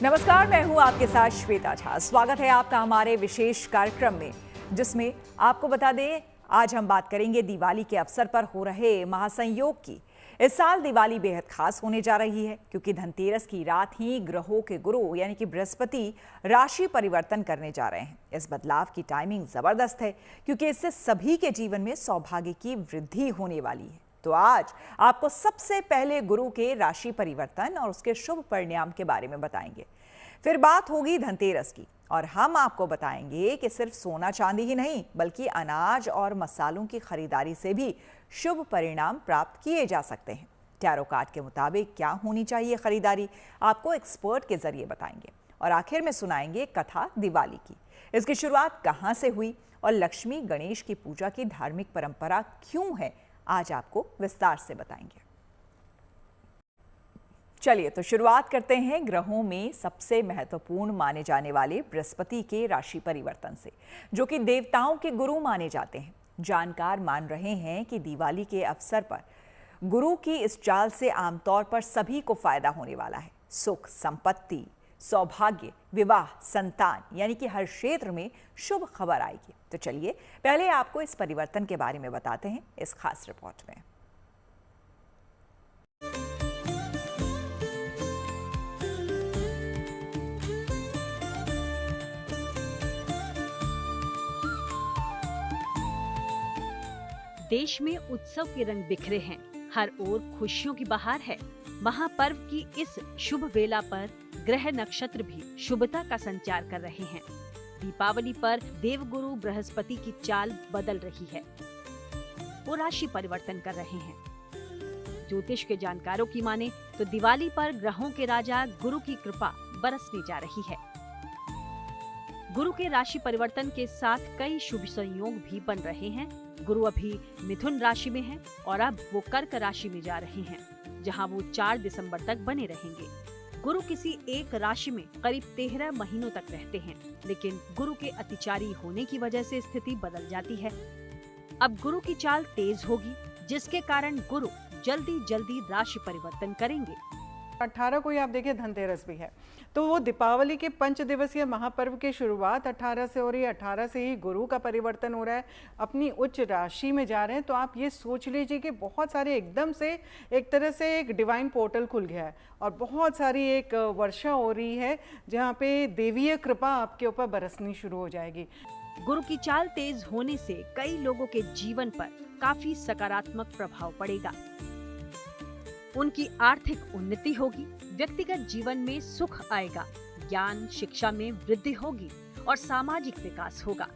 नमस्कार, मैं हूं आपके साथ श्वेता झा। स्वागत है आपका हमारे विशेष कार्यक्रम में, जिसमें आपको बता दें आज हम बात करेंगे दिवाली के अवसर पर हो रहे महासंयोग की। इस साल दिवाली बेहद खास होने जा रही है क्योंकि धनतेरस की रात ही ग्रहों के गुरु यानी कि बृहस्पति राशि परिवर्तन करने जा रहे हैं। इस बदलाव की टाइमिंग जबरदस्त है क्योंकि इससे सभी के जीवन में सौभाग्य की वृद्धि होने वाली है। तो आज आपको सबसे पहले गुरु के राशि परिवर्तन और उसके शुभ परिणाम के बारे में बताएंगे। फिर बात होगी धनतेरस की और हम आपको बताएंगे कि सिर्फ सोना चांदी ही नहीं बल्कि अनाज और मसालों की खरीदारी से भी शुभ परिणाम प्राप्त किए जा सकते हैं। टैरो कार्ड के मुताबिक क्या होनी चाहिए खरीदारी, आपको एक्सपर्ट के जरिए बताएंगे और आखिर में सुनाएंगे कथा दिवाली की। इसकी शुरुआत कहाँ से हुई और लक्ष्मी गणेश की पूजा की धार्मिक परंपरा क्यों है, आज आपको विस्तार से बताएंगे। चलिए तो शुरुआत करते हैं ग्रहों में सबसे महत्वपूर्ण माने जाने वाले बृहस्पति के राशि परिवर्तन से, जो कि देवताओं के गुरु माने जाते हैं। जानकार मान रहे हैं कि दिवाली के अवसर पर गुरु की इस चाल से आमतौर पर सभी को फायदा होने वाला है। सुख, संपत्ति, सौभाग्य, विवाह, संतान यानी कि हर क्षेत्र में शुभ खबर आएगी। तो चलिए पहले आपको इस परिवर्तन के बारे में बताते हैं इस खास रिपोर्ट में। देश में उत्सव के रंग बिखरे हैं, हर ओर खुशियों की बहार है। महापर्व की इस शुभ वेला पर ग्रह नक्षत्र भी शुभता का संचार कर रहे हैं। दीपावली पर देवगुरु बृहस्पति की चाल बदल रही है, वो राशि परिवर्तन कर रहे हैं। ज्योतिष के जानकारों की माने तो दिवाली पर ग्रहों के राजा गुरु की कृपा बरसने जा रही है। गुरु के राशि परिवर्तन के साथ कई शुभ संयोग भी बन रहे हैं। गुरु अभी मिथुन राशि में हैं और अब वो कर्क राशि में जा रहे हैं, जहां वो 4 दिसंबर तक बने रहेंगे। गुरु किसी एक राशि में करीब 13 महीनों तक रहते हैं, लेकिन गुरु के अतिचारी होने की वजह से स्थिति बदल जाती है। अब गुरु की चाल तेज होगी, जिसके कारण गुरु जल्दी जल्दी राशि परिवर्तन करेंगे। 18 को ही आप देखिए धनतेरस भी है, तो वो दीपावली के 5 दिवसीय महापर्व की शुरुआत 18 से हो रही है। 18 से ही गुरु का परिवर्तन हो रहा है, अपनी उच्च राशि में जा रहे हैं। तो आप ये सोच लीजिए कि बहुत सारे एकदम से एक तरह से एक डिवाइन पोर्टल खुल गया है और बहुत सारी एक वर्षा हो रही है, जहाँ पे देवीय कृपा आपके ऊपर बरसनी शुरू हो जाएगी। गुरु की चाल तेज होने से कई लोगों के जीवन पर काफी सकारात्मक प्रभाव पड़ेगा। उनकी आर्थिक उन्नति होगी, व्यक्तिगत जीवन में सुख आएगा, ज्ञान शिक्षा में वृद्धि होगी और सामाजिक विकास होगा।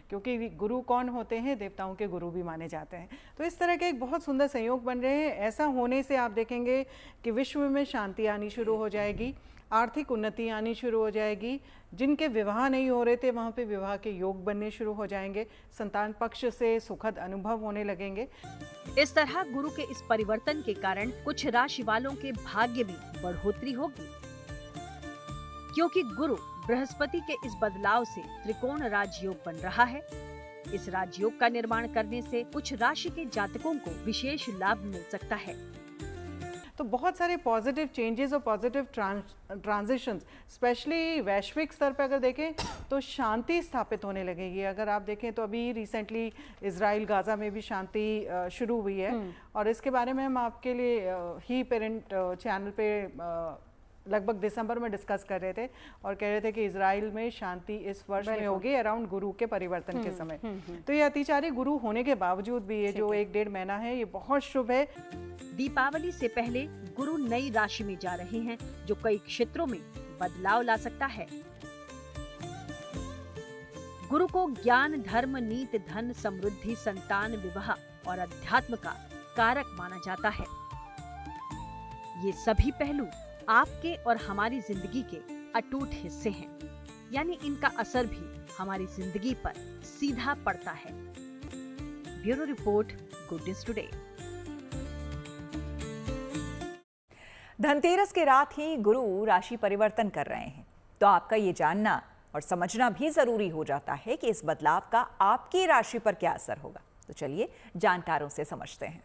क्योंकि गुरु कौन होते हैं, देवताओं के गुरु भी माने जाते हैं। तो इस तरह के एक बहुत सुंदर संयोग बन रहे हैं। ऐसा होने से आप देखेंगे कि विश्व में शांति आनी शुरू हो जाएगी, आर्थिक उन्नति आनी शुरू हो जाएगी। जिनके विवाह नहीं हो रहे थे वहाँ पे विवाह के योग बनने शुरू हो जाएंगे, संतान पक्ष से सुखद अनुभव होने लगेंगे। इस तरह गुरु के इस परिवर्तन के कारण कुछ राशि वालों के भाग्य में बढ़ोतरी होगी, क्योंकि गुरु बृहस्पति के इस बदलाव से त्रिकोण राजयोग बन रहा है। इस राजयोग का निर्माण करने से कुछ राशि के जातकों को विशेष लाभ मिल सकता है। तो बहुत सारे पॉजिटिव चेंजेस और पॉजिटिव ट्रांजिशंस, स्पेशली वैश्विक स्तर पर अगर देखें तो शांति स्थापित होने लगेगी। अगर आप देखें तो अभी रिसेंटली इजराइल गाजा में भी शांति शुरू हुई है और इसके बारे में हम आपके लिए ही पेरेंट चैनल पे लगभग दिसंबर में डिस्कस कर रहे थे और कह रहे थे कि इजराइल में शांति इस वर्ष में होगी अराउंड गुरु के परिवर्तन के समय। तो ये अतिचारी गुरु होने के बावजूद भी ये जो 1-1.5 महीना है ये बहुत शुभ है। दीपावली से पहले गुरु नई राशि में जा रहे हैं, जो कई क्षेत्रों में बदलाव ला सकता है। गुरु को ज्ञान, धर्म, नीति, धन, समृद्धि, संतान, विवाह और अध्यात्म का कारक माना जाता है। ये सभी पहलू आपके और हमारी जिंदगी के अटूट हिस्से हैं, यानी इनका असर भी हमारी जिंदगी पर सीधा पड़ता है। Bureau report, good news today. Dhanteras के रात ही गुरु राशि परिवर्तन कर रहे हैं, तो आपका ये जानना और समझना भी जरूरी हो जाता है कि इस बदलाव का आपकी राशि पर क्या असर होगा। तो चलिए जानकारों से समझते हैं।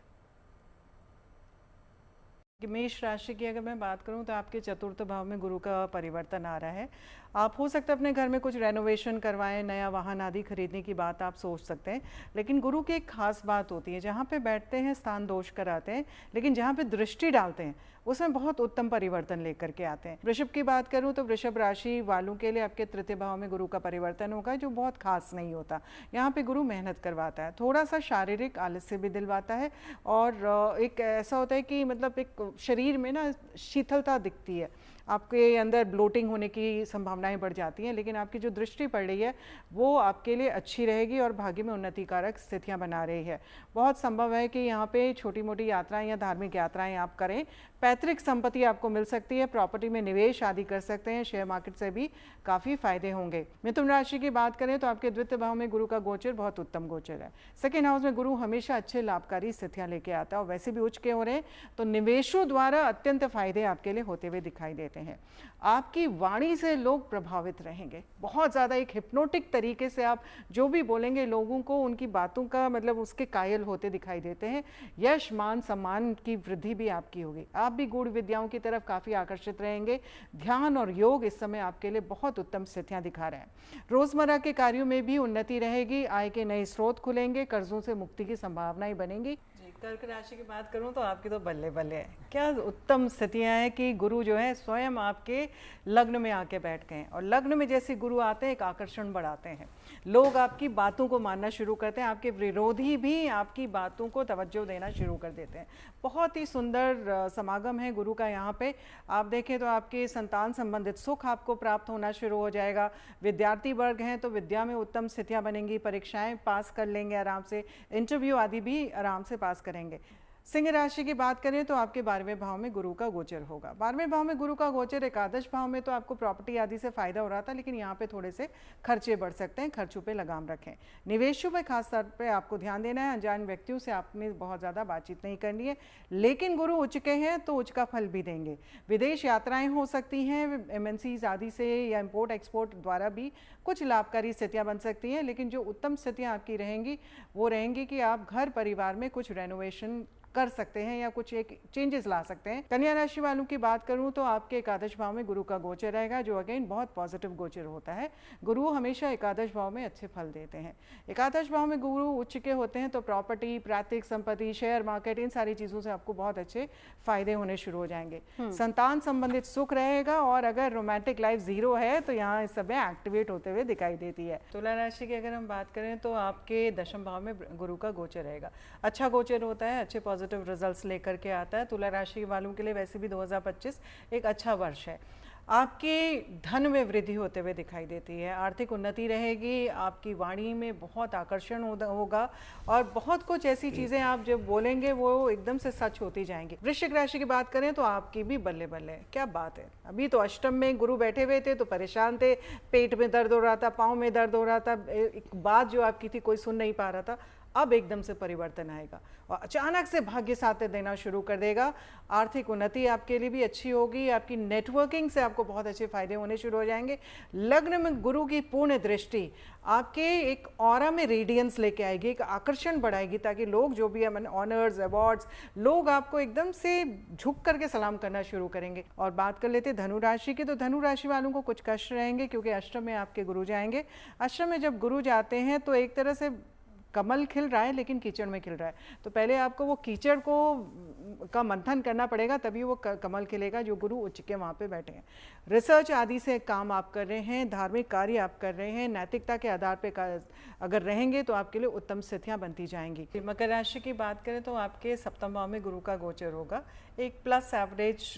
कि मेष राशि की अगर मैं बात करूं तो आपके चतुर्थ भाव में गुरु का परिवर्तन आ रहा है। आप हो सकता है अपने घर में कुछ रेनोवेशन करवाएं, नया वाहन आदि खरीदने की बात आप सोच सकते हैं, लेकिन गुरु की एक खास बात होती है, जहाँ पे बैठते हैं स्थान दोष कराते हैं, लेकिन जहाँ पे दृष्टि डालते हैं उसमें बहुत उत्तम परिवर्तन लेकर के आते हैं। वृषभ की बात करूं तो वृषभ राशि वालों के लिए आपके तृतीय भाव में गुरु का परिवर्तन होगा, जो बहुत खास नहीं होता। यहाँ पे गुरु मेहनत करवाता है, थोड़ा सा शारीरिक आलस्य भी दिलवाता है, और एक ऐसा होता है कि मतलब एक शरीर में ना शीतलता दिखती है, आपके अंदर ब्लोटिंग होने की संभावनाएं बढ़ जाती हैं, लेकिन आपकी जो दृष्टि पड़ रही है वो आपके लिए अच्छी रहेगी और भाग्य में उन्नतिकारक स्थितियां बना रही है। बहुत संभव है कि यहाँ पे छोटी मोटी यात्राएं या धार्मिक यात्राएं आप करें, पैतृक संपत्ति आपको मिल सकती है, प्रॉपर्टी में निवेश आदि कर सकते हैं, शेयर मार्केट से भी काफ़ी फायदे होंगे। मिथुन राशि की बात करें तो आपके द्वितीय भाव में गुरु का गोचर बहुत उत्तम गोचर है। सेकेंड हाउस में गुरु हमेशा अच्छे लाभकारी स्थितियां लेके आता है, और वैसे भी उच्च के हो रहे हैं तो निवेशों द्वारा अत्यंत फायदे आपके लिए होते हुए दिखाई देते हैं। आपकी वाणी से लोग प्रभावित रहेंगे, बहुत ज़्यादा एक हिप्नोटिक तरीके से आप जो भी बोलेंगे लोगों को उनकी बातों का मतलब उसके कायल होते दिखाई देते हैं। यश मान सम्मान की वृद्धि भी आपकी होगी, आप भी गूढ़ विद्याओं की तरफ काफ़ी आकर्षित रहेंगे। ध्यान और योग इस समय आपके लिए बहुत उत्तम स्थितियां दिखा रहे हैं। रोजमर्रा के कार्यों में भी उन्नति रहेगी, आय के नए स्रोत खुलेंगे, कर्जों से मुक्ति की संभावनाएं बनेंगी। कर्क राशि की बात करूं तो आपकी तो बल्ले बल्ले है, क्या उत्तम स्थितियां हैं कि गुरु जो है स्वयं आपके लग्न में आके बैठ गए हैं, और लग्न में जैसे गुरु आते हैं एक आकर्षण बढ़ाते हैं, लोग आपकी बातों को मानना शुरू करते हैं, आपके विरोधी भी आपकी बातों को तवज्जो देना शुरू कर देते हैं। बहुत ही सुंदर समागम है गुरु का यहाँ पे। आप देखें तो आपके संतान संबंधित सुख आपको प्राप्त होना शुरू हो जाएगा। विद्यार्थी वर्ग हैं तो विद्या में उत्तम स्थितियाँ बनेंगी, परीक्षाएं पास कर लेंगे आराम से, इंटरव्यू आदि भी आराम से पास करेंगे। सिंह राशि की बात करें तो आपके 12वें भाव में गुरु का गोचर होगा। 12वें भाव में गुरु का गोचर, एकादश भाव में तो आपको प्रॉपर्टी आदि से फायदा हो रहा था, लेकिन यहाँ पे थोड़े से खर्चे बढ़ सकते हैं, खर्चों पे लगाम रखें। निवेशों पे खास तौर पे आपको ध्यान देना है, अनजान व्यक्तियों से आपने बहुत ज़्यादा बातचीत नहीं करनी है, लेकिन गुरु उच्च के हैं तो उच्च का फल भी देंगे। विदेश यात्राएँ हो सकती हैं, MNCs आदि से या इम्पोर्ट एक्सपोर्ट द्वारा भी कुछ लाभकारी स्थितियाँ बन सकती हैं, लेकिन जो उत्तम स्थितियाँ आपकी रहेंगी वो रहेंगी कि आप घर परिवार में कुछ रेनोवेशन कर सकते हैं या कुछ एक चेंजेस ला सकते हैं। कन्या राशि वालों की बात करूं तो आपके एकादश भाव में गुरु का गोचर रहेगा, जो अगेन बहुत पॉजिटिव गोचर होता है। गुरु हमेशा एकादश भाव में अच्छे फल देते हैं। एकादश भाव में गुरु उच्च के होते हैं तो प्रॉपर्टी, प्रातिक संपत्ति, शेयर मार्केट, इन सारी चीज़ों से आपको बहुत अच्छे फायदे होने शुरू हो जाएंगे। संतान संबंधित सुख रहेगा, और अगर रोमांटिक लाइफ जीरो है तो यहाँ इस समय एक्टिवेट होते हुए दिखाई देती है। तुला राशि की अगर हम बात करें तो आपके दशम भाव में गुरु का गोचर रहेगा, अच्छा गोचर होता है, अच्छे पॉजिटिव रिजल्ट्स लेकर के आता है। तुला राशि वालों के लिए वैसे भी 2025 एक अच्छा वर्ष है। आपके धन में वृद्धि होते हुए दिखाई देती है, आर्थिक उन्नति रहेगी, आपकी वाणी में बहुत आकर्षण होगा, और बहुत कुछ ऐसी चीज़ें आप जब बोलेंगे वो एकदम से सच होती जाएंगी। वृश्चिक राशि की बात करें तो आपकी भी बल्ले बल्ले, क्या बात है। अभी तो अष्टम में गुरु बैठे हुए थे तो परेशान थे, पेट में दर्द हो रहा था, पाँव में दर्द हो रहा था, एक बात जो आपकी थी कोई सुन नहीं पा रहा था, अब एकदम से परिवर्तन आएगा और अचानक से भाग्य साथ देना शुरू कर देगा। आर्थिक उन्नति आपके लिए भी अच्छी होगी, आपकी नेटवर्किंग से आपको बहुत अच्छे फायदे होने शुरू हो जाएंगे। लग्न में गुरु की पूर्ण दृष्टि आपके एक ऑरा में रेडियंस लेके आएगी, एक आकर्षण बढ़ाएगी, ताकि लोग जो भी है ऑनर्स, अवार्ड्स, लोग आपको एकदम से झुक करके सलाम करना शुरू करेंगे। और बात कर लेते धनु राशि की, तो धनु राशि वालों को कुछ कष्ट रहेंगे, क्योंकि अष्टम में आपके गुरु जाएंगे। अष्टम में जब गुरु जाते हैं तो एक तरह से कमल खिल रहा है लेकिन कीचड़ में खिल रहा है, तो पहले आपको वो कीचड़ का मंथन करना पड़ेगा, तभी वो कमल खिलेगा, जो गुरु उच्च के वहाँ पे बैठे हैं। रिसर्च आदि से काम आप कर रहे हैं, धार्मिक कार्य आप कर रहे हैं, नैतिकता के आधार पे अगर रहेंगे तो आपके लिए उत्तम स्थितियाँ बनती जाएंगी। मकर राशि की बात करें तो आपके सप्तम भाव में गुरु का गोचर होगा, एक प्लस एवरेज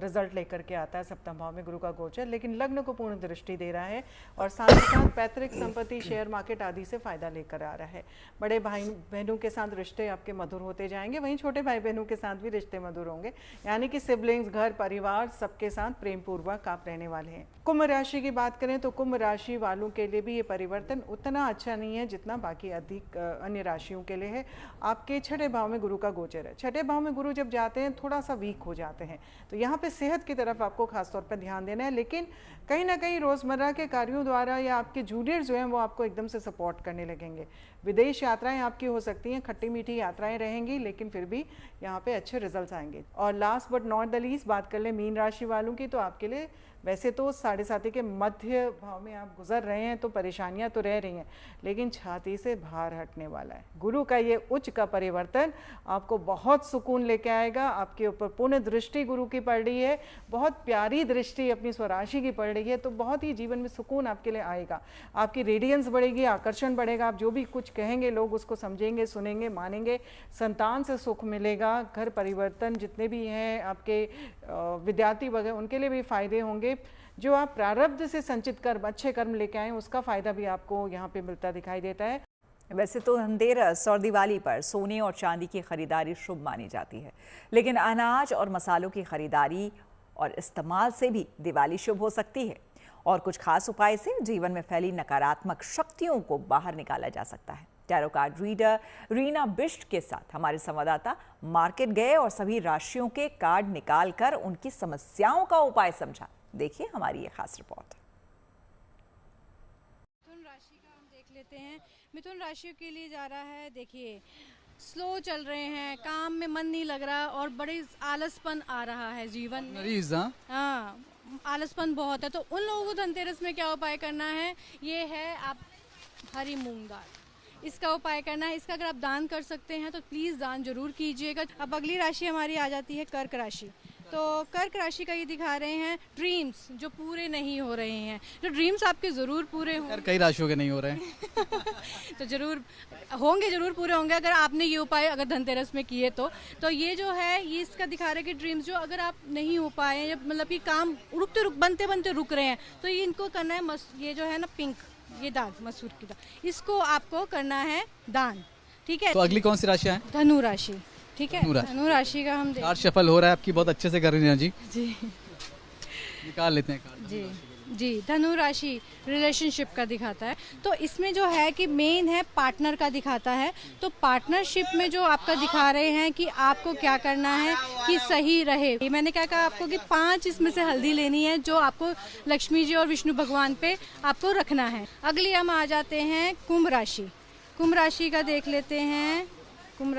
रिजल्ट लेकर के आता है सप्तम भाव में गुरु का गोचर, लेकिन लग्न को पूर्ण दृष्टि दे रहा है और साथ ही साथ पैतृक संपत्ति, शेयर मार्केट आदि से फायदा लेकर आ रहा है। बड़े भाई बहनों के साथ रिश्ते आपके मधुर होते जाएंगे, वहीं छोटे भाई बहनों के साथ भी रिश्ते मधुर होंगे, यानी कि सिबलिंग्स, घर परिवार सबके साथ प्रेम पूर्वक आप रहने वाले हैं। कुंभ राशि की बात करें तो कुंभ राशि वालों के लिए भी ये परिवर्तन उतना अच्छा नहीं है जितना बाकी अधिक अन्य राशियों के लिए है। आपके छठे भाव में गुरु का गोचर है, छठे भाव में गुरु जब जाते हैं थोड़ा सा वीक हो जाते हैं, तो यहाँ पे सेहत की तरफ आपको खासतौर पर ध्यान देना है, लेकिन कहीं ना कहीं रोज़मर्रा के कार्यों द्वारा या आपके जूनियर जो हैं वो आपको एकदम से सपोर्ट करने लगेंगे। विदेश यात्राएं आपकी हो सकती हैं, खट्टी मीठी यात्राएं रहेंगी, लेकिन फिर भी यहाँ पे अच्छे रिजल्ट्स आएंगे। और last but not the least बात कर ले मीन राशि वालों की, तो आपके लिए वैसे तो 7.5 के मध्य भाव में आप गुजर रहे हैं, तो परेशानियां तो रह रही हैं, लेकिन छाती से भार हटने वाला है। गुरु का ये उच्च का परिवर्तन आपको बहुत सुकून लेके आएगा। आपके ऊपर पूर्ण दृष्टि गुरु की पड़ रही है, बहुत प्यारी दृष्टि अपनी स्वराशि की पड़ रही है, तो बहुत ही जीवन में सुकून आपके लिए आएगा। आपकी रेडियंस बढ़ेगी, आकर्षण बढ़ेगा, आप जो भी कुछ कहेंगे लोग उसको समझेंगे, सुनेंगे, मानेंगे। संतान से सुख मिलेगा, घर परिवर्तन जितने भी हैं आपके विद्यार्थी वगैरह उनके लिए भी फायदे होंगे। जो आप प्रारब्ध से संचित कर्म, अच्छे कर्म लेके आए, उसका फायदा भी आपको यहाँ पे मिलता दिखाई देता है। वैसे तो धनतेरस और दिवाली पर सोने और चांदी की खरीदारी शुभ मानी जाती है, लेकिन अनाज और मसालों की खरीदारी और इस्तेमाल से भी दिवाली शुभ हो सकती है और कुछ खास उपाय से जीवन में फैली नकारात्मक शक्तियों को बाहर निकाला जा सकता है। Tarot card reader Reena Bisht के साथ हमारे संवाददाता मार्केट गए और सभी राशियों के कार्ड निकालकर उनकी समस्याओं का उपाय समझा। देखिए हमारी ये खास रिपोर्ट। मिथुन राशि का हम देख लेते हैं। मिथुन राशि के लिए जा रहा है, देखिए स्लो चल रहे हैं, काम में मन नहीं लग रहा और बड़े आलसपन आ रहा है जीवन में। हाँ, आलसपन बहुत है। तो उन लोगों को धनतेरस में क्या उपाय करना है, ये है आप हरी मूंग दाल, इसका उपाय करना है। इसका अगर आप दान कर सकते हैं तो प्लीज़ दान जरूर कीजिएगा। अब अगली राशि हमारी आ जाती है कर्क राशि। तो कर्क राशि का ये दिखा रहे हैं ड्रीम्स जो पूरे नहीं हो रहे हैं, जो ड्रीम्स आपके ज़रूर पूरे हों। कई राशियों के नहीं हो रहे हैं तो जरूर होंगे, जरूर पूरे होंगे अगर आपने ये उपाय अगर धनतेरस में किए तो ये जो है ये इसका दिखा रहा है कि ड्रीम्स जो अगर आप नहीं हो पाए या मतलब कि काम बनते बनते रुक रहे हैं, तो ये इनको करना है। ये जो है ना पिंक, ये दाल मसूर की दाल, इसको आपको करना है दान, ठीक है। तो अगली कौन सी राशियां हैं? धनु राशि, ठीक है। धनु राशि का हम कार्ड शफल हो रहा है आपकी, बहुत अच्छे से कर रही हैं जी। निकाल लेते हैं कार्ड। जी जी, धनु राशि रिलेशनशिप का दिखाता है। तो इसमें जो है कि मेन है पार्टनर का दिखाता है। तो पार्टनरशिप में जो आपका दिखा रहे हैं कि आपको क्या करना है कि सही रहे। मैंने क्या कहा आपको कि 5 इसमें से हल्दी लेनी है जो आपको लक्ष्मी जी और विष्णु भगवान पे आपको रखना है। अगली हम आ जाते हैं कुंभ राशि। कुंभ राशि का देख लेते हैं। कुंभ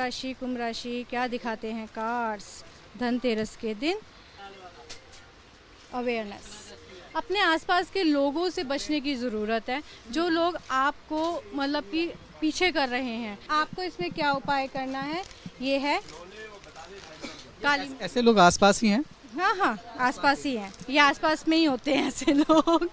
राशि क्या दिखाते हैं कार्ड्स धनतेरस के दिन। अवेयरनेस, अपने आसपास के लोगों से बचने की ज़रूरत है, जो लोग आपको मतलब कि पीछे कर रहे हैं। आपको इसमें क्या उपाय करना है, ये है काली। ऐसे लोग आसपास ही हैं? हाँ, आसपास ही हैं, ये आसपास में ही होते हैं ऐसे लोग।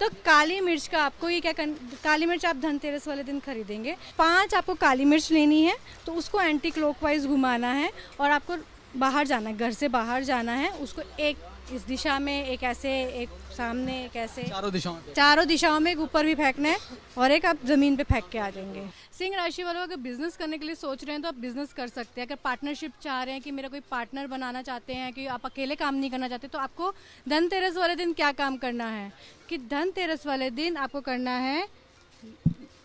तो काली मिर्च का आपको ये क्या काली मिर्च आप धनतेरस वाले दिन खरीदेंगे। 5 आपको काली मिर्च लेनी है, तो उसको एंटी क्लॉकवाइज घुमाना है और आपको बाहर जाना है, घर से बाहर जाना है। उसको एक इस दिशा में, एक ऐसे, एक सामने, एक ऐसे, चारों दिशाओं में, एक ऊपर भी फेंकना है और एक आप जमीन पे फेंक के आ जाएंगे। सिंह राशि वालों अगर बिजनेस करने के लिए सोच रहे हैं तो आप बिजनेस कर सकते हैं। अगर पार्टनरशिप चाह रहे हैं कि मेरा कोई पार्टनर बनाना चाहते हैं, कि आप अकेले काम नहीं करना चाहते, तो आपको धनतेरस वाले दिन क्या काम करना है कि धनतेरस वाले दिन आपको करना है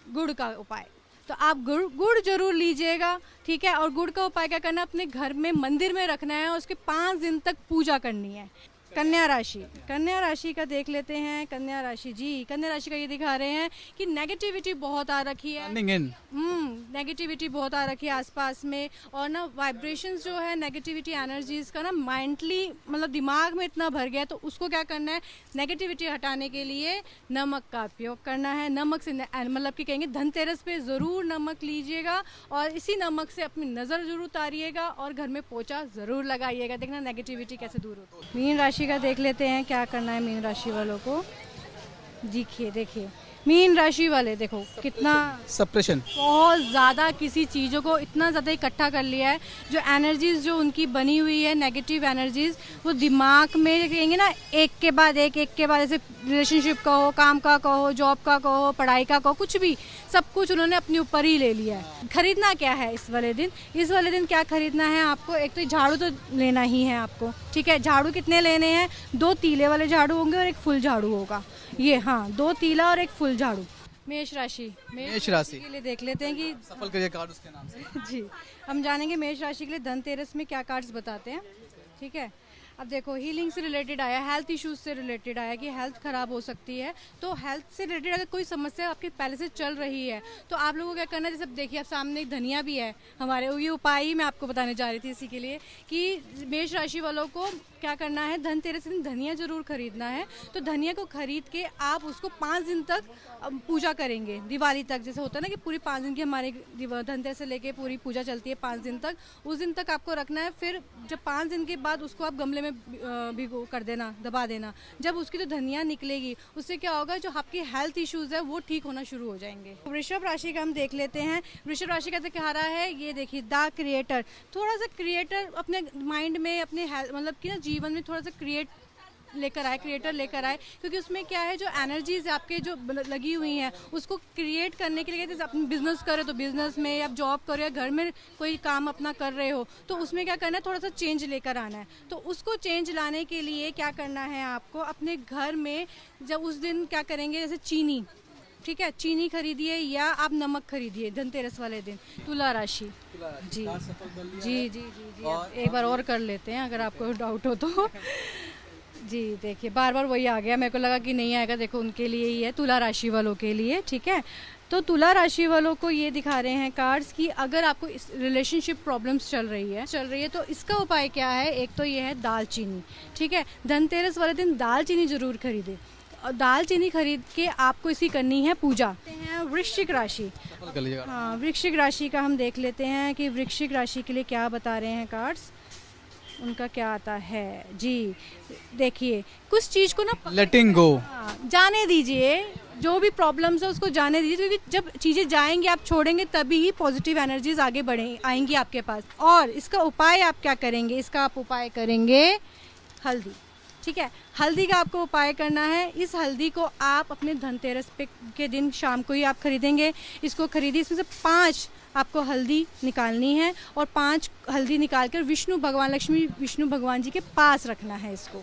गुड़ का उपाय। तो आप गुड़ जरूर लीजिएगा, ठीक है। और गुड़ का उपाय क्या करना है, अपने घर में मंदिर में रखना है और उसके 5 दिन तक पूजा करनी है। कन्या राशि का देख लेते हैं। कन्या राशि का ये दिखा रहे हैं कि नेगेटिविटी बहुत आ रखी है। नेगेटिविटी बहुत आ रखी है आसपास में, और ना वाइब्रेशंस जो है नेगेटिविटी एनर्जीज का ना माइंडली मतलब दिमाग में इतना भर गया। तो उसको क्या करना है, नेगेटिविटी हटाने के लिए नमक का उपयोग करना है। नमक से मतलब कि कहेंगे धनतेरस पे ज़रूर नमक लीजिएगा और इसी नमक से अपनी नज़र जरूर उतारिएगा और घर में पोछा ज़रूर लगाइएगा। देखना नेगेटिविटी कैसे दूर होती है। मीन राशि का देख लेते हैं क्या करना है मीन राशि वालों को। देखिए मीन राशि वाले देखो कितना सप्रेशन, बहुत ज़्यादा किसी चीज़ों को इतना ज़्यादा इकट्ठा कर लिया है। जो एनर्जीज जो उनकी बनी हुई है नेगेटिव एनर्जीज, वो दिमाग में कहेंगे ना एक के बाद एक जैसे रिलेशनशिप का हो, काम का हो, जॉब का हो, पढ़ाई का हो, कुछ भी सब कुछ उन्होंने अपने ऊपर ही ले लिया है। खरीदना क्या है इस वाले दिन क्या खरीदना है आपको, एक तो झाड़ू तो लेना ही है आपको, ठीक है। झाड़ू कितने लेने हैं, 2 तीले वाले झाड़ू होंगे और एक फुल झाड़ू होगा। ये 2 तीला और एक फुल झाड़ू। मेष राशि के लिए देख लेते हैं कि सफल करिए कार्ड उसके नाम से। जी, हम जानेंगे मेष राशि के लिए धनतेरस में क्या कार्ड्स बताते हैं, ठीक है। अब देखो हीलिंग से रिलेटेड आया, हेल्थ इश्यूज से रिलेटेड आया कि हेल्थ खराब हो सकती है। तो हेल्थ से रिलेटेड अगर कोई समस्या आपकी पहले से चल रही है तो आप लोगों को क्या करना है, जैसे देखिए आप सामने एक धनिया भी है हमारे, ये उपाय ही मैं आपको बताने जा रही थी इसी के लिए कि मेष राशि वालों को क्या करना है, धनतेरस दिन धनिया जरूर खरीदना है। तो धनिया को खरीद के आप उसको 5 दिन तक पूजा करेंगे, दिवाली तक। जैसे होता है ना कि पूरी 5 दिन की हमारे धनतेरस से लेके पूरी पूजा चलती है 5 दिन तक, उस दिन तक आपको रखना है। फिर जब 5 दिन के बाद उसको आप गमले में भिगो कर देना, दबा देना। जब उसकी जो धनिया निकलेगी उससे क्या होगा, जो आपकी हेल्थ इश्यूज है वो ठीक होना शुरू हो जाएंगे। वृषभ राशि का हम देख लेते हैं। वृषभ राशि का क्या रहा है, ये देखिए द क्रिएटर। थोड़ा सा क्रिएटर अपने माइंड में, अपने मतलब कि ना जीवन में थोड़ा सा क्रिएटर लेकर आए, क्योंकि उसमें क्या है, जो एनर्जीज आपके जो लगी हुई हैं उसको क्रिएट करने के लिए, जैसे अपनी बिजनेस करो तो बिजनेस में, या जॉब करो या घर में कोई काम अपना कर रहे हो तो उसमें क्या करना है, थोड़ा सा चेंज लेकर आना है। तो उसको चेंज लाने के लिए क्या करना है आपको, अपने घर में जब उस दिन क्या करेंगे, जैसे चीनी, ठीक है, चीनी खरीदिए या आप नमक खरीदिए धनतेरस वाले दिन। तुला राशि जी जी जी जी जी एक बार और कर लेते हैं अगर आपको डाउट हो तो। जी देखिए बार बार वही आ गया, मेरे को लगा कि नहीं आएगा। देखो उनके लिए ही है, तुला राशि वालों के लिए, ठीक है। तो तुला राशि वालों को ये दिखा रहे हैं कार्ड्स कि अगर आपको इस रिलेशनशिप प्रॉब्लम्स चल रही है तो इसका उपाय क्या है। एक तो ये है दालचीनी, ठीक है, धनतेरस वाले दिन दालचीनी जरूर खरीदे। और दालचीनी खरीद के आपको इसकी करनी है पूजा। वृश्चिक राशि, हाँ वृश्चिक राशि का हम देख लेते हैं कि वृश्चिक राशि के लिए क्या बता रहे हैं कार्ड्स, उनका क्या आता है। जी देखिए कुछ चीज को ना लेटिंग गो, जाने दीजिए, जो भी प्रॉब्लम्स है उसको जाने दीजिए, क्योंकि जब चीजें जाएंगी, आप छोड़ेंगे, तभी ही पॉजिटिव एनर्जीज आगे आएंगी आपके पास। और इसका उपाय आप क्या करेंगे, इसका आप उपाय करेंगे हल्दी, ठीक है। हल्दी का आपको उपाय करना है। इस हल्दी को आप अपने धनतेरस के दिन शाम को ही आप खरीदेंगे। इसको खरीदिए, इसमें से 5 आपको हल्दी निकालनी है और 5 हल्दी निकालकर विष्णु भगवान, लक्ष्मी विष्णु भगवान जी के पास रखना है इसको।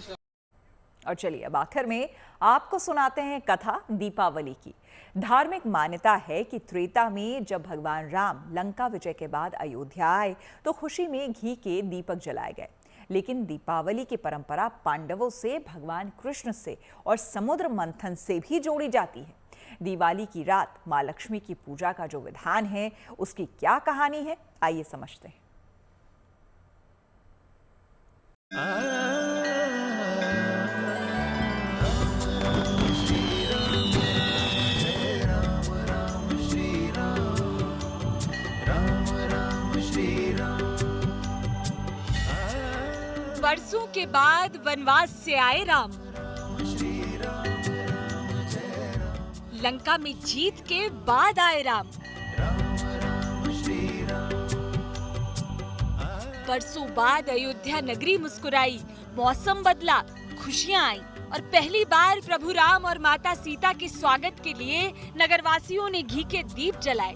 और चलिए अब आखिर में आपको सुनाते हैं कथा दीपावली की। धार्मिक मान्यता है कि त्रेता में जब भगवान राम लंका विजय के बाद अयोध्या आए तो खुशी में घी के दीपक जलाए गए। लेकिन दीपावली की परंपरा पांडवों से, भगवान कृष्ण से और समुद्र मंथन से भी जोड़ी जाती है। दिवाली की रात मां लक्ष्मी की पूजा का जो विधान है उसकी क्या कहानी है, आइए समझते हैं। बरसों के बाद वनवास से आए राम, लंका में जीत के बाद आए राम। बरसों बाद अयोध्या नगरी मुस्कुराई, मौसम बदला, खुशियां आई और पहली बार प्रभु राम और माता सीता के स्वागत के लिए नगरवासियों ने घी के दीप जलाए।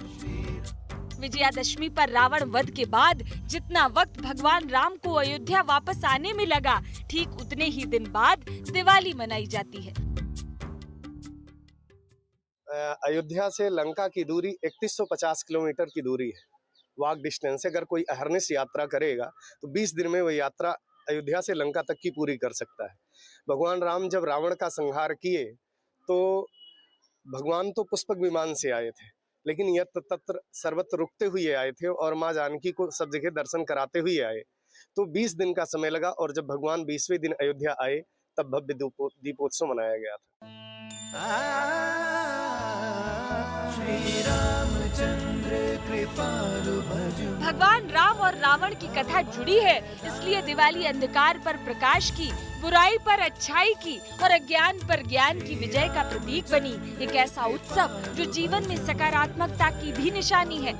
विजयादशमी पर रावण वध के बाद जितना वक्त भगवान राम को अयोध्या वापस आने में लगा, ठीक उतने ही दिन बाद दिवाली मनाई जाती है। अयोध्या से लंका की दूरी 3150 किलोमीटर की दूरी है, वॉक डिस्टेंस। अगर कोई अहरनिश यात्रा करेगा तो 20 दिन में वह यात्रा अयोध्या से लंका तक की पूरी कर सकता है। भगवान राम जब रावण का संहार किए तो भगवान तो पुष्पक विमान से आए थे, लेकिन यत्र तत्र सर्वत्र रुकते हुए आए थे और माँ जानकी को सब जगह दर्शन कराते हुए आए। तो 20 दिन का समय लगा और जब भगवान 20वें दिन अयोध्या आए तब भव्य दीपोत्सव मनाया गया था। भगवान राम और रावण की कथा जुड़ी है, इसलिए दिवाली अंधकार पर प्रकाश की, बुराई पर अच्छाई की और अज्ञान पर ज्ञान की विजय का प्रतीक बनी। एक ऐसा उत्सव जो जीवन में सकारात्मकता की भी निशानी है।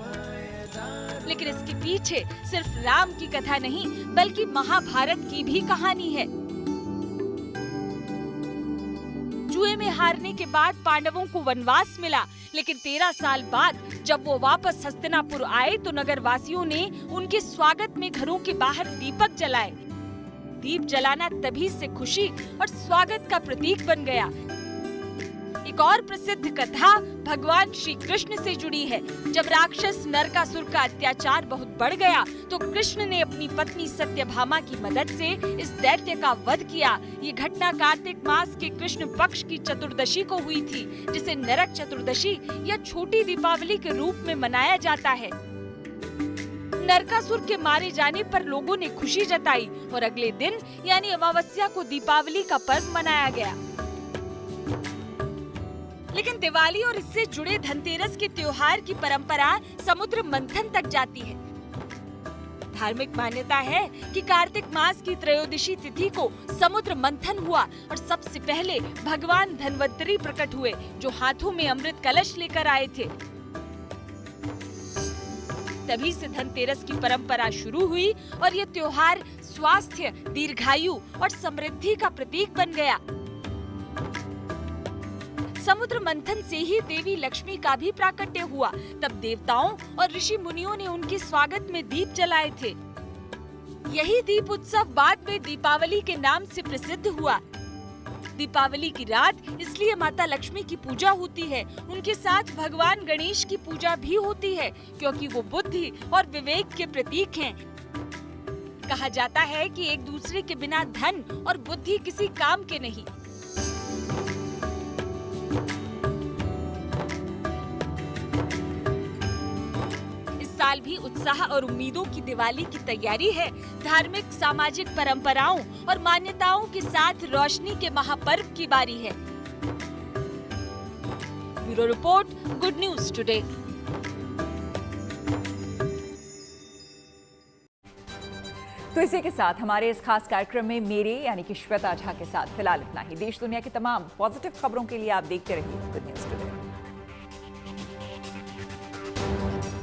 लेकिन इसके पीछे सिर्फ राम की कथा नहीं बल्कि महाभारत की भी कहानी है। जुए में हारने के बाद पांडवों को वनवास मिला, लेकिन 13 साल बाद जब वो वापस हस्तिनापुर आए तो नगरवासियों ने उनके स्वागत में घरों के बाहर दीपक जलाए। दीप जलाना तभी से खुशी और स्वागत का प्रतीक बन गया। एक और प्रसिद्ध कथा भगवान श्री कृष्ण से जुड़ी है। जब राक्षस नरकासुर का अत्याचार बहुत बढ़ गया तो कृष्ण ने अपनी पत्नी सत्यभामा की मदद से इस दैत्य का वध किया। ये घटना कार्तिक मास के कृष्ण पक्ष की चतुर्दशी को हुई थी, जिसे नरक चतुर्दशी या छोटी दीपावली के रूप में मनाया जाता है। नरकासुर के मारे जाने पर लोगों ने खुशी जताई और अगले दिन यानी अमावस्या को दीपावली का पर्व मनाया गया। लेकिन दिवाली और इससे जुड़े धनतेरस के त्योहार की परंपरा समुद्र मंथन तक जाती है। धार्मिक मान्यता है कि कार्तिक मास की त्रयोदशी तिथि को समुद्र मंथन हुआ और सबसे पहले भगवान धन्वंतरी प्रकट हुए, जो हाथों में अमृत कलश लेकर आए थे। तभी से धनतेरस की परंपरा शुरू हुई और ये त्योहार स्वास्थ्य, दीर्घायु और समृद्धि का प्रतीक बन गया। समुद्र मंथन से ही देवी लक्ष्मी का भी प्राकट्य हुआ। तब देवताओं और ऋषि मुनियों ने उनके स्वागत में दीप जलाए थे। यही दीप उत्सव बाद में दीपावली के नाम से प्रसिद्ध हुआ। दीपावली की रात इसलिए माता लक्ष्मी की पूजा होती है। उनके साथ भगवान गणेश की पूजा भी होती है, क्योंकि वो बुद्धि और विवेक के प्रतीक हैं। कहा जाता है कि एक दूसरे के बिना धन और बुद्धि किसी काम के नहीं। साल भी उत्साह और उम्मीदों की दिवाली की तैयारी है। धार्मिक, सामाजिक परंपराओं और मान्यताओं के साथ रोशनी के महापर्व की बारी है। Bureau report, good news today. तो इसी के साथ हमारे इस खास कार्यक्रम में मेरे यानी कि श्वेता झा के साथ फिलहाल इतना ही। देश दुनिया की तमाम पॉजिटिव खबरों के लिए आप देखते रहिए गुड न्यूज टुडे।